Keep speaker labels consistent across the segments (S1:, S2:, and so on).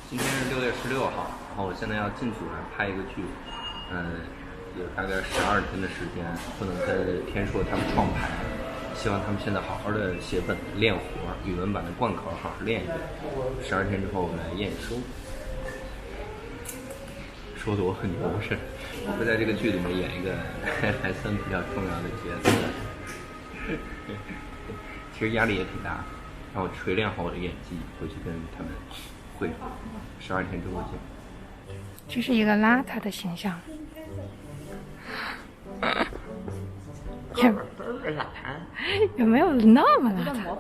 S1: 今天是6月16号，然后我现在要进组来拍一个剧，有大概12天的时间，不能跟天硕他们创牌，希望他们现在好好的写本练活，语文版的贯口好好练一遍。12天之后我们来验收。说的我很牛似的，我会在这个剧里面演一个还算比较重要的角色。其实压力也挺大，让我锤炼好我的演技，回去跟他们会12天之后见。
S2: 这是一个邋遢的形象。有没有那么邋遢？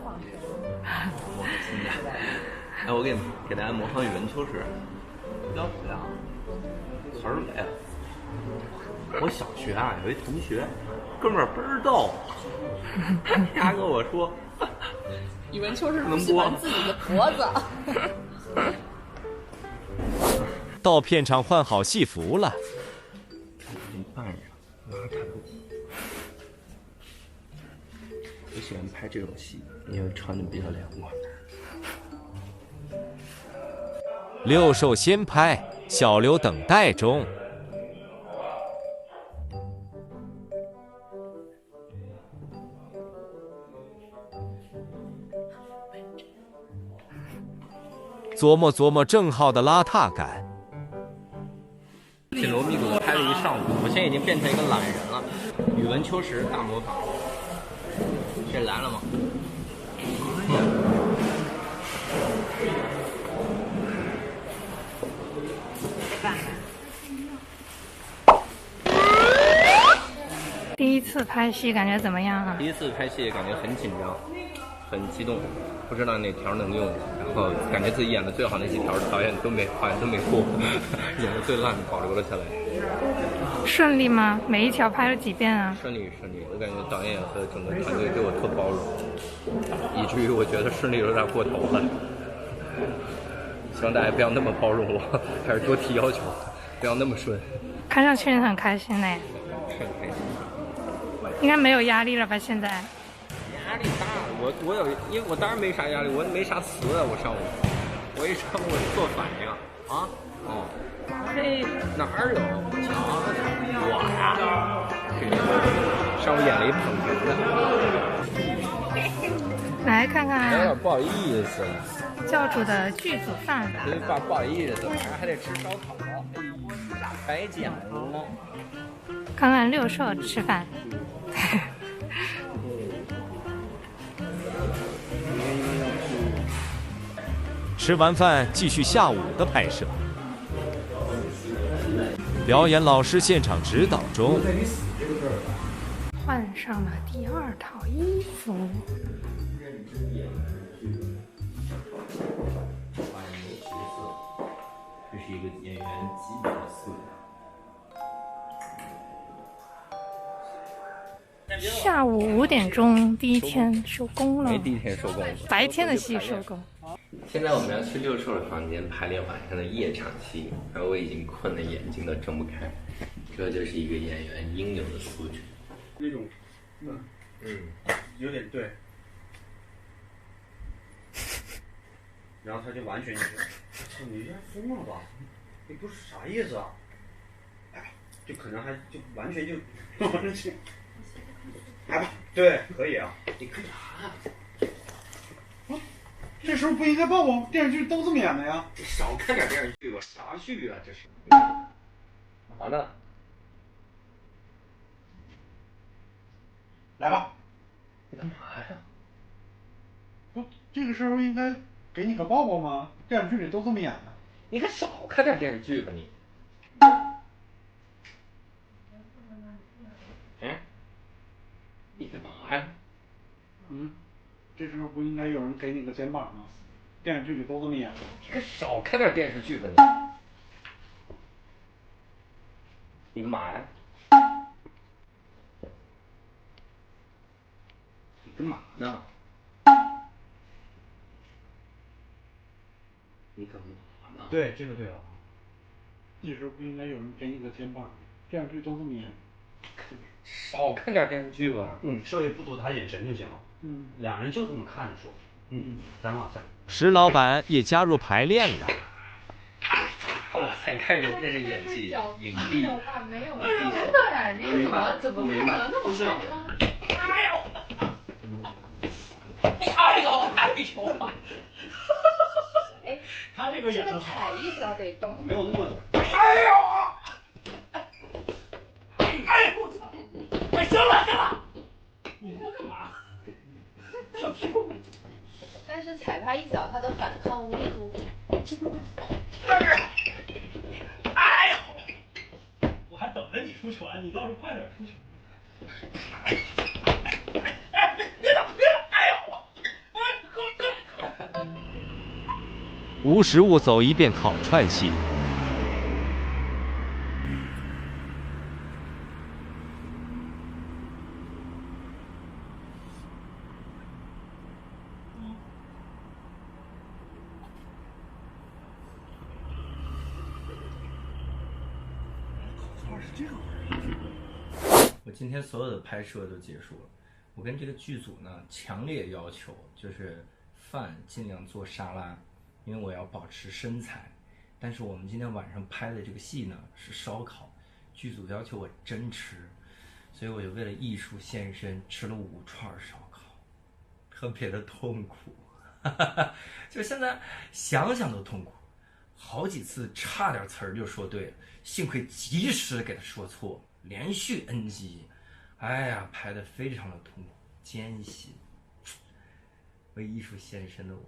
S1: 哎，我给大家模仿语文秋实。要不呀？词儿来了。我小学啊，有一同学，哥们儿倍儿逗，他跟我说，
S3: 语文秋实不喜欢自己的脖子。
S4: 到片场换好戏服了。
S1: 怎么办呀？邋遢的我。我喜欢拍这种戏，因为穿的比较凉快。
S4: 六兽先拍，小刘等待中。琢磨琢磨郑浩的邋遢感。
S1: 紧锣密鼓的拍了一上午，我现在已经变成一个懒人了。语文秋实大模仿，这来了吗？
S2: 第一次拍戏感觉怎么样啊？
S1: 第一次拍戏感觉很紧张，很激动，不知道哪条能用，然后感觉自己演的最好那几条导演好像都没过，演的最烂的保留了下来。
S2: 顺利吗？每一条拍了几遍啊？
S1: 顺利，我感觉导演和整个团队对我特包容，以至于我觉得顺利有点过头了。希望大家不要那么包容我，还是多提要求，不要那么顺。
S2: 看上去很开心嘞。
S1: 很开心。
S2: 应该没有压力了吧？现在
S1: 压力大，因为我当然没啥压力，我没啥词啊，我上午，我一上午做反应啊，嘿，哪儿有？瞧，我呀，上午演了一捧哏的，
S2: 来看看，
S1: 有点不好意思，
S2: 教主的剧组饭吧。
S1: 不好意思，晚上还得吃烧烤，白讲了。
S2: 看看六兽吃饭。
S4: 吃完饭继续下午的拍摄。表演老师现场指导中。
S2: 换上了第2套衣服。
S1: 这是一个演员基本的素养。
S2: 下午5点钟，第一天收工了。
S1: 第一天收工，
S2: 白天的戏收工。
S1: 现在我们要去六兽的房间排练晚上的夜场戏，而我已经困得眼睛都睁不开。这就是一个演员应有的素质。
S5: 那种，有点对。然后他就完全就是，操，你这疯了吧？你不是啥意思啊？哎，就可能还就完全就，来吧，对，可以啊。你干啥呀？这时候不应该抱抱？电视剧都这么演的呀。
S1: 你少看点电视剧吧，啥剧啊这是？干嘛呢？
S5: 来吧。
S1: 你干嘛呀？
S5: 不，这个时候应该给你个抱抱吗？电视剧里都这么演的。
S1: 你可少看点电视剧吧你。你干嘛呀？
S5: 这时候不应该有人给你个肩膀吗？电视剧里都这么演的。
S1: 你可少看点电视剧吧你。你干嘛呀？你干嘛呢？你干嘛呢？
S5: 对，这个对啊。这时候不应该有人给你个肩膀，电视剧都这么演。
S1: 少看点电视剧吧。
S6: 摄也不躲他眼神就行了。两人就这么看着说。咱往下。
S4: 石老板也加入排练了。
S1: 哇塞，看人这是演技，影帝。
S3: 没有真的呀，你怎么可能那么帅？哎，
S6: 他这个演的
S3: 踩一脚得动。
S6: 没有那么。
S3: 但是踩他一脚，他的反抗力度。
S6: 我还等着你出拳，你倒是快点出拳。
S4: 无实物走一遍烤串戏。
S1: 我今天所有的拍摄都结束了，我跟这个剧组呢强烈要求，就是饭尽量做沙拉，因为我要保持身材。但是我们今天晚上拍的这个戏呢是烧烤，剧组要求我真吃，所以我就为了艺术献身，吃了5串烧烤，特别的痛苦，就现在想想都痛苦，好几次差点词儿就说对了，幸亏及时给他说错，连续 NG， 哎呀，拍得非常的痛苦艰辛，为艺术献身的我。